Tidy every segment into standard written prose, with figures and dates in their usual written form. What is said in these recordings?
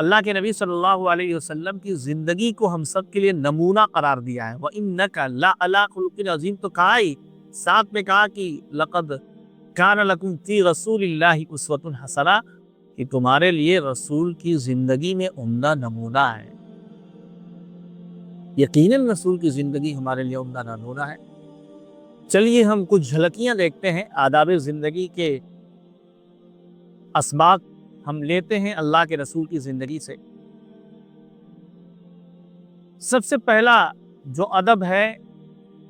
اللہ کے نبی صلی اللہ علیہ وسلم کی زندگی کو ہم سب کے لیے نمونہ قرار دیا ہے. وَإِنَّكَ لَعَلَىٰ خُلُقٍ عَظِيمٍ تو کہا ہی، ساتھ میں کہا کہ لَقَدْ كَانَ لَكُمْ فِي رَسُولِ اللَّهِ أُسْوَةٌ حَسَنَةٌ کہ تمہارے لیے رسول کی زندگی میں عمدہ نمونہ ہے. یقیناً رسول کی زندگی ہمارے لیے عمدہ نمونہ ہے. چلیے ہم کچھ جھلکیاں دیکھتے ہیں آداب زندگی کے اسباق ہم لیتے ہیں اللہ کے رسول کی زندگی سے. سب سے پہلا جو ادب ہے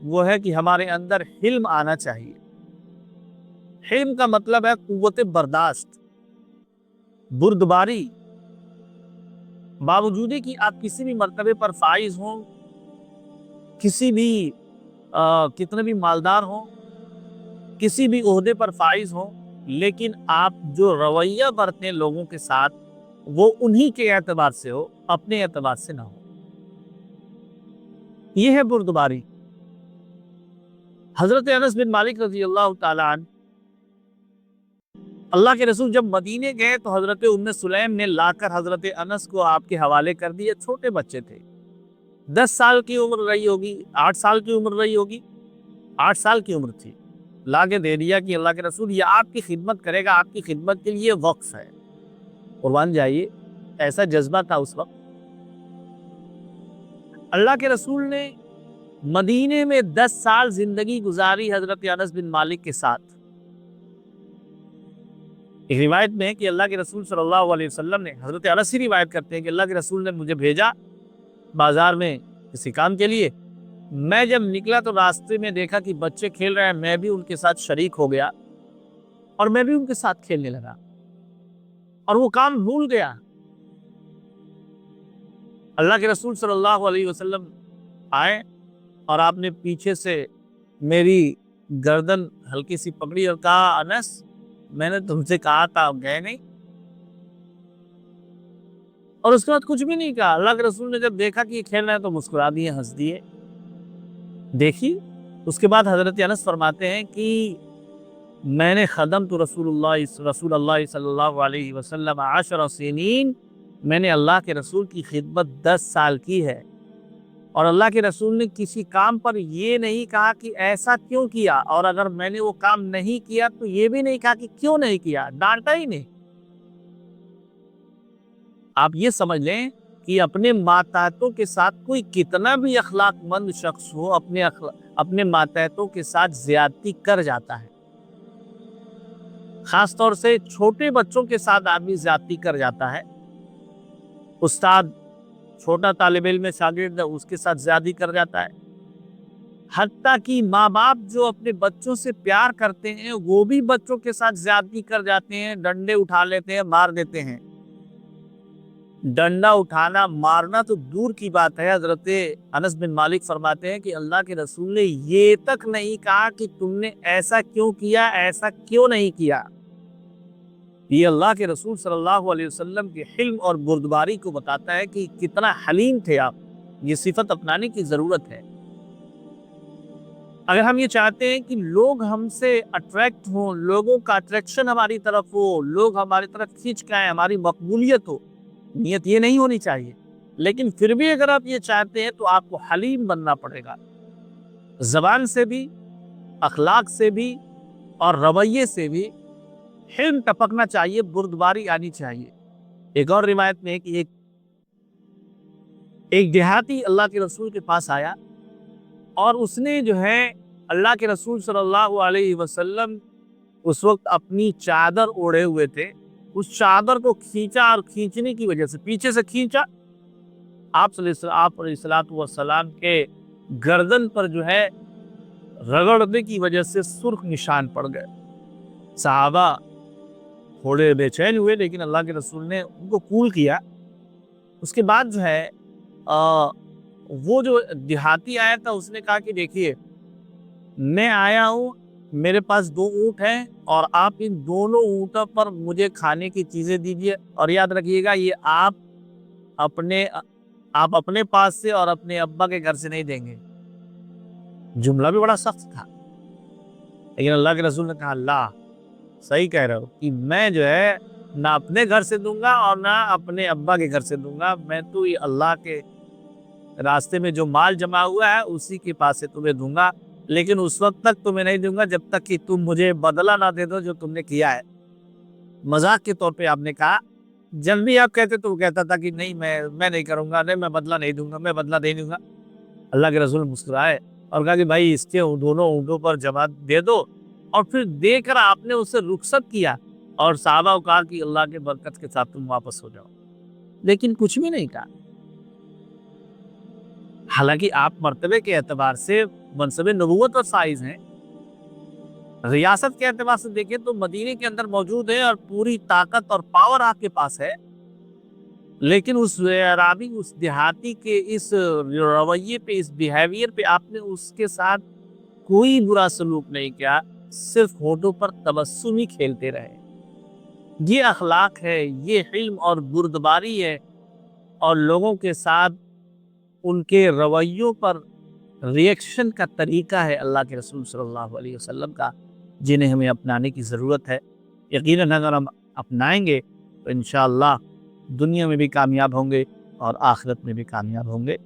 وہ ہے کہ ہمارے اندر حلم آنا چاہیے. حلم کا مطلب ہے قوت برداشت، بردباری. باوجود کہ آپ کسی بھی مرتبے پر فائز ہوں، کسی بھی کتنے بھی مالدار ہوں، کسی بھی عہدے پر فائز ہوں، لیکن آپ جو رویہ برتیں لوگوں کے ساتھ وہ انہی کے اعتبار سے ہو، اپنے اعتبار سے نہ ہو. یہ ہے بردباری. حضرت انس بن مالک رضی اللہ تعالیٰ عنہ، اللہ کے رسول جب مدینے گئے تو حضرت ام سلیم نے لا کر حضرت انس کو آپ کے حوالے کر دیا. چھوٹے بچے تھے، 10 سال کی عمر رہی ہوگی، 8 سال کی عمر رہی ہوگی، 8 سال کی عمر تھی. لا کے دے دیا کہ اللہ کے رسول یہ آپ کی خدمت کرے گا، آپ کی خدمت کے لیے وقف ہے، قربان جائیے. ایسا جذبہ تھا اس وقت. اللہ کے رسول نے مدینے میں 10 سال زندگی گزاری حضرت انس بن مالک کے ساتھ. ایک روایت میں ہے کہ اللہ کے رسول صلی اللہ علیہ وسلم نے، حضرت انس ہی روایت کرتے ہیں کہ اللہ کے رسول نے مجھے بھیجا بازار میں کسی کام کے لیے. میں جب نکلا تو راستے میں دیکھا کہ بچے کھیل رہے ہیں، میں بھی ان کے ساتھ شریک ہو گیا اور میں بھی ان کے ساتھ کھیلنے لگا اور وہ کام بھول گیا. اللہ کے رسول صلی اللہ علیہ وسلم آئے اور آپ نے پیچھے سے میری گردن ہلکی سی پکڑی اور کہا انس میں نے تم سے کہا تھا، آپ گئے نہیں. اور اس کے بعد کچھ بھی نہیں کہا. اللہ کے رسول نے جب دیکھا کہ یہ کھیل رہے ہیں تو مسکرا دیے، ہنس دیے. دیکھیے اس کے بعد حضرت انس فرماتے ہیں کہ میں نے خدمت رسول اللہ صلی اللہ علیہ وسلم 10 سنین، میں نے اللہ کے رسول کی خدمت 10 سال کی ہے. اور اللہ کے رسول نے کسی کام پر یہ نہیں کہا کہ ایسا کیوں کیا، اور اگر میں نے وہ کام نہیں کیا تو یہ بھی نہیں کہا کہ کیوں نہیں کیا، ڈانٹا ہی نہیں. آپ یہ سمجھ لیں کہ اپنے ماتحتوں کے ساتھ کوئی کتنا بھی اخلاق مند شخص ہو، اپنے ماتحتوں کے ساتھ زیادتی کر جاتا ہے. خاص طور سے چھوٹے بچوں کے ساتھ آدمی زیادتی کر جاتا ہے. استاد چھوٹا طالب علم شاگرد ہے، اس کے ساتھ زیادتی کر جاتا ہے. حتیٰ کہ ماں باپ جو اپنے بچوں سے پیار کرتے ہیں وہ بھی بچوں کے ساتھ زیادتی کر جاتے ہیں، ڈنڈے اٹھا لیتے ہیں، مار دیتے ہیں. ڈنڈا اٹھانا مارنا تو دور کی بات ہے. حضرت انس بن مالک فرماتے ہیں کہ اللہ کے رسول نے یہ تک نہیں کہا کہ تم نے ایسا کیوں کیا، ایسا کیوں نہیں کیا. یہ اللہ کے رسول صلی اللہ علیہ وسلم کے حلم اور بردباری کو بتاتا ہے کہ کتنا حلیم تھے آپ. یہ صفت اپنانے کی ضرورت ہے. اگر ہم یہ چاہتے ہیں کہ لوگ ہم سے اٹریکٹ ہوں، لوگوں کا اٹریکشن ہماری طرف ہو، لوگ ہماری طرف کھینچ کے آئیں، ہماری مقبولیت ہو، نیت یہ نہیں ہونی چاہیے. لیکن پھر بھی اگر آپ یہ چاہتے ہیں تو آپ کو حلیم بننا پڑے گا. زبان سے بھی، اخلاق سے بھی اور رویے سے بھی حلم ٹپکنا چاہیے، بردباری آنی چاہیے. ایک اور روایت میں ہے کہ ایک دیہاتی اللہ کے رسول کے پاس آیا اور اس نے جو ہے اللہ کے رسول صلی اللہ علیہ وسلم اس وقت اپنی چادر اوڑھے ہوئے تھے، اس چادر کو کھینچا اور کھینچنے کی وجہ سے پیچھے سے کھینچا، آپ علیہ الصلوۃ والسلام کے گردن پر جو ہے رگڑنے کی وجہ سے سرخ نشان پڑ گئے. صحابہ تھوڑے بے چین ہوئے لیکن اللہ کے رسول نے ان کو کول کیا. اس کے بعد جو ہے وہ جو دیہاتی آیا تھا اس نے کہا کہ دیکھیے میں آیا ہوں، میرے پاس 2 اونٹ ہیں اور آپ ان دونوں اونٹوں پر مجھے کھانے کی چیزیں دیجیے، اور یاد رکھیے گا یہ آپ اپنے پاس سے اور اپنے ابا کے گھر سے نہیں دیں گے. جملہ بھی بڑا سخت تھا لیکن اللہ کے رسول نے کہا اللہ صحیح کہہ رہے ہو کہ میں جو ہے نہ اپنے گھر سے دوں گا اور نہ اپنے ابا کے گھر سے دوں گا. میں تو یہ اللہ کے راستے میں جو مال جمع ہوا ہے اسی کے پاس سے تمہیں دوں گا, لیکن اس وقت تک تمہیں نہیں دوں گا جب تک کہ تم مجھے بدلہ نہ دے دو جو تم نے کیا ہے. مذاق کے طور پہ آپ نے کہا. جب بھی آپ کہتے تو وہ کہتا تھا کہ نہیں میں نہیں کروں گا, نہیں میں بدلہ نہیں دوں گا, میں بدلہ نہیں دوں گا. اللہ کے رسول مسکرائے اور کہا کہ بھائی اس کے دونوں اونٹوں پر جمع دے دو, اور پھر دے کر آپ نے اسے رخصت کیا اور صحابہ کو کہا کہ اللہ کے برکت کے ساتھ تم واپس ہو جاؤ, لیکن کچھ بھی نہیں کہا. حالانکہ آپ مرتبے کے اعتبار سے منصب نبوت اور فائز ہیں, ریاست کے اعتبار سے دیکھیں تو مدینے کے اندر موجود ہے اور پوری طاقت اور پاور آپ کے پاس ہے, لیکن اس عرابی اس دیہاتی کے اس رویے پہ, اس بیہیویئر پہ آپ نے اس کے ساتھ کوئی برا سلوک نہیں کیا, صرف ہونٹوں پر تبسم ہی کھیلتے رہے. یہ اخلاق ہے, یہ علم اور بردباری ہے, اور لوگوں کے ساتھ ان کے رویوں پر ریئیکشن کا طریقہ ہے اللہ کے رسول صلی اللہ علیہ وسلم کا, جنہیں ہمیں اپنانے کی ضرورت ہے. یقیناً اگر ہم اپنائیں گے تو انشاءاللہ دنیا میں بھی کامیاب ہوں گے اور آخرت میں بھی کامیاب ہوں گے.